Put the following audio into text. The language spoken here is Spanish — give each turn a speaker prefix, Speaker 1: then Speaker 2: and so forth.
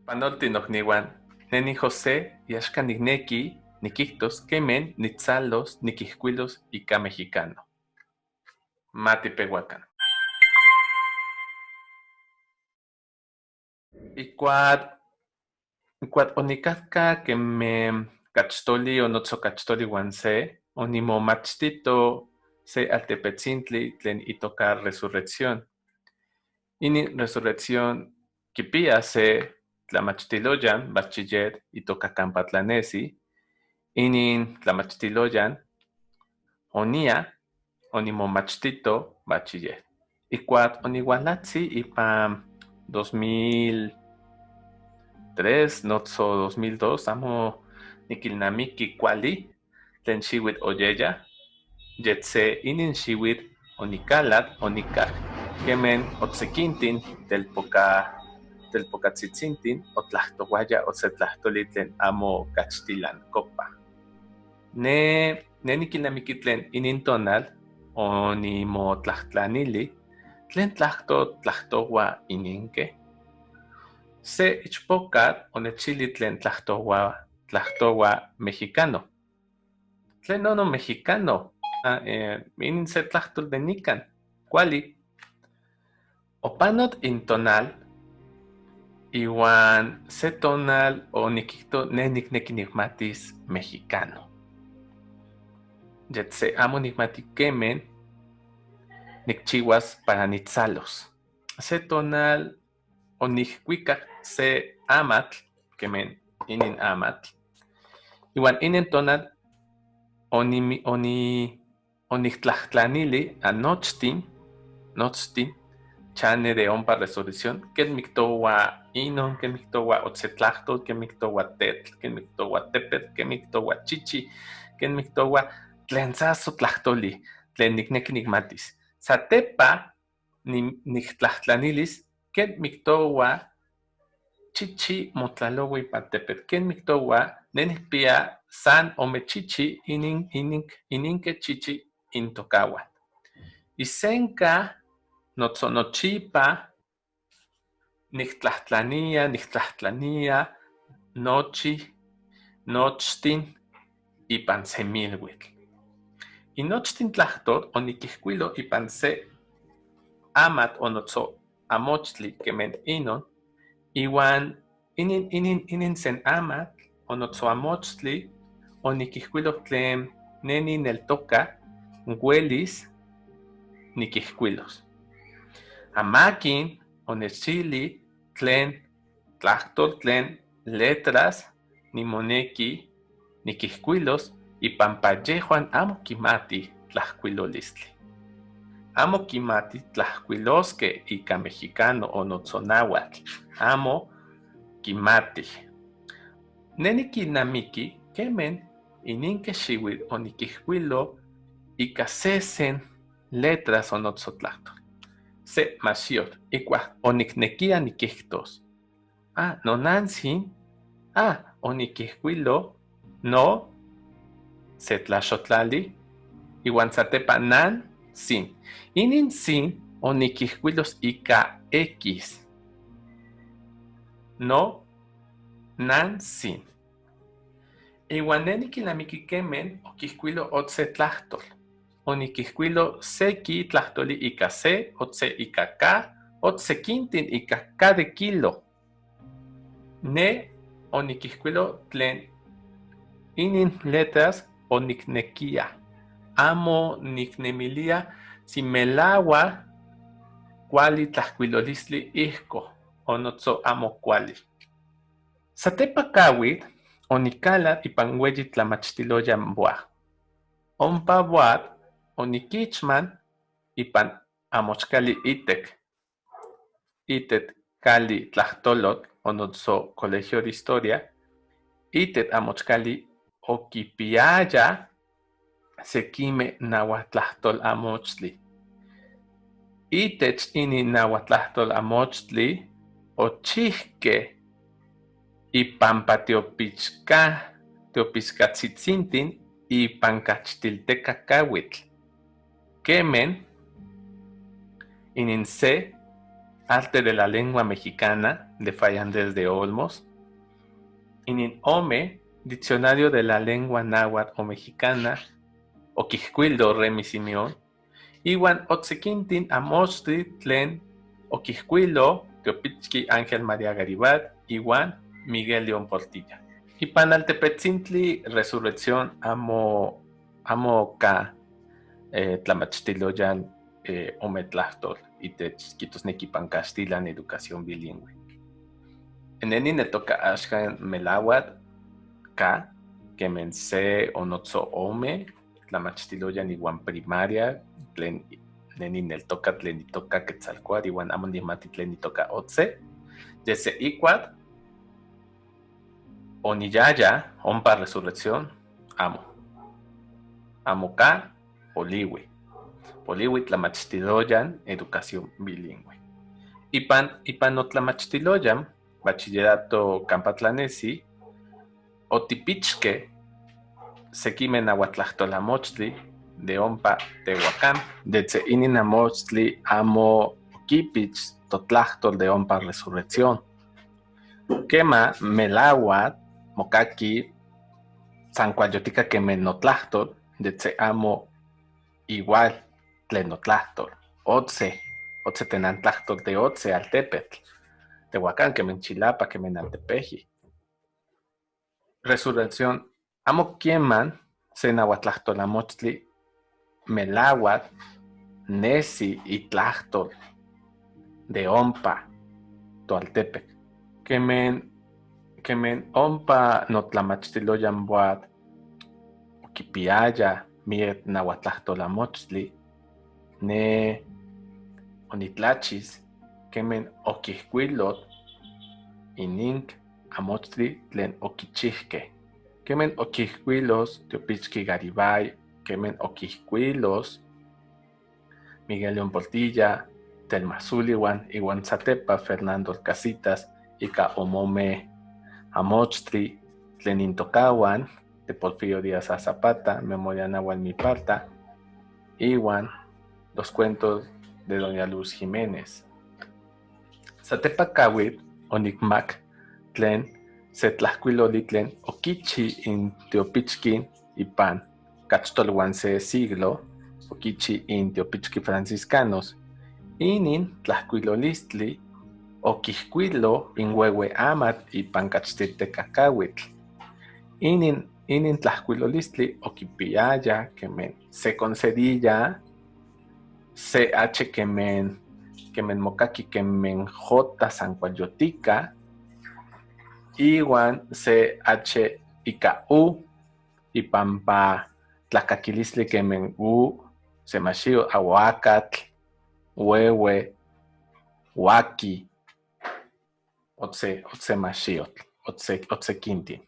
Speaker 1: Panolti nokniuan, neni José yaxka nikneki nikijtos kemen nitsalos nikijkuilos ika mexicano. Matipeuakan. Ikuat onikajka kemeh kachtoli o notzokachtoli uan se, onimomachtito se altepetzintli tlen itoka resurrección. Inin resurrección kipia se tlamachtiloyan bachiller itoka Kampatlanesi. Inin tlamachtiloyan onia onimomachtito bachiller. Ikuat oniualatzi ipan 2003 notso 2002 amo nikilnamiki kuali tlen xiuitl oyeya. Yetse inin xiuitl onikalat onikaj kemen oksekintin telpokatzitzintin otlajtouaya oksetlahtoli tlen amo kachtilankopa. Ne nikilnamiki tlen inin tonal onimotlajtlanili tlen tlajtoua ininke. Se ichpokatl onechili tlen tlajtoua mexicano. Tlen nono mexicano, inin se tlahtol de nikan, kuali. Opanot intonal, iwan se tonal onikijto ne nikneki nikmatis mexicano. Yetse amo nikmati kemen nikchiuas para nitsalos. Se tonal onikuikak se amatl, kemen inin amatl. Iwan inin tonal oniktlahtlanili a nochtin chane de ompa resurrección, ken miktoua inon, ken miktoua oksetlahtol, ken miktoua tetl, ken miktoua tepetl, ken miktoua chichi, ken miktoua tlen saso tlahtoli, tlen nikneki nikmatis. Satepa niktlahtlanilis ken miktoua chichi motlaloua ipan tepetl, ken miktoua ne nikpia san ome chichi ininke chichi intokauan. Isenka nochipa niktlahtlania nochtin ipan se milhuitl. Inochtin tlahtol onikijkuilo ipan se amatl o notso amochtli kemen inon, iwan inin sen amatl o notso amochtli onikijkuilo tlen ne nineltoka uelis nikijkuilos. Amakin onechili tlen tlahtol, tlen letras nimoneki nikijkuilos ipampa yejuan amo kimati tlajkuilolistli. Amo kimati tlajkuiloskej ika mexicano o notso náhuatl. Amo kimati. Ne nikilnamiki kemen ininke xiuitl onikijkuilo ika sesen letras o notso tlahtol. Se maxiot, ikuak oniknekia nikijtos. Nonantzin, onikijkuilo no se tlaxotlali, iwan satepa nan sin. Inin sin onikijkuilos ika X. No, nan sin. Iwan ne nikilnamiki kemen okijkuilo okse tlahtol. Onikijkuilo seki tlahtoli ika se, otse ika ka, otsekintin ika ka de kilo. Ne onikijkuilo tlen inin letras oniknekia. Amo niknemilia si melauak kuali tlajkuilolistli ijko o notso amo kuali. Satepa kauitl onikalat ipan ueyi tlamachtiloyan Boa. Ompa Boa onikichman ipan amochkali itek. Itet kali tlahtolotl o notso colegio de historia. Itet amochkali okipiaya sekime nahuatlahtol amochtli. Itech inin nahuatlahtol amochtli ochihke ipampa teopiskatzitzintin ipan kachtilteka kauitl. Kemen inin se Arte de la lengua mexicana de Fayandes de Olmos. Inin Ome, Diccionario de la lengua náhuatl o mexicana, Oquijcuildo Remi Simeón. Iwan Otsequintin Amochtli Tlen Oquijcuilo Teopitzqui Ángel María Garibay. Iwan Miguel León Portilla. Y Panaltepetzintli Resurrección amo ka tlamachtiloyan ometlahtol y techquitosnequi Castilan educación bilingüe. Eneni netoka ashkan melawat ka kemen se onotso ome tlamachtiloyan iwan primaria tlen neni neltoka tlen itoka Quetzalcóatl iwan amo nimati tlen itoka otse yese ikuatl oniyaya ompa resurrección amo ka poliwi tlamachtiloyan educación bilingüe. Ipan otlamachtiloyan bachillerato Campatlanesi otipichke sequimen nahuatlahtolamochtli de ompa Tehuacán desde inin amochtli amo kipich totlahtol de ompa resurrección quema melawat mokaki sancuayotica kemen notlahtol desde amo igual tlen notlahtol otse tenantlahtol de otse altepetl Tehuacán kemen Chilapa kemen Altepeji. Resurrección amo quieman se nahuatlahtolamochtli melawat nesi itlahtol de ompa toaltepec kemen ompa notlamachtiloyan boat okipiaya miet nahuatlahtolamochtli ne onitlachis kemen okihkuilot inink amochtli tlen okichihke kemen okihkuilos Teopitzqui Garibay kemen okihkuilos Miguel León Portilla Telmazuli iwan Zatepa Fernando Casitas ika omome amochtli tlen intokawan de Porfirio Díaz a Zapata Memoria Nahual Miparta iwan los cuentos de Doña Luz Jiménez. Zatepa kawit onikmak tlen setlahkuiloli tlen okichi in Teopitzquin ipan kachtolwan se siglo okichi in Teopitzqui franciscanos inin tlahkuilolistli okihkuilo in huehue amat ipan kachtitecacawitl inin tlahkuilolistli okipiaya kemen se concedilla se h kemen mokaki kemen j sancuayotica iwan se h ika u ipampa tlacakilistli kemen u semachio aguacatl huehue huaki otse machiotl otse quintin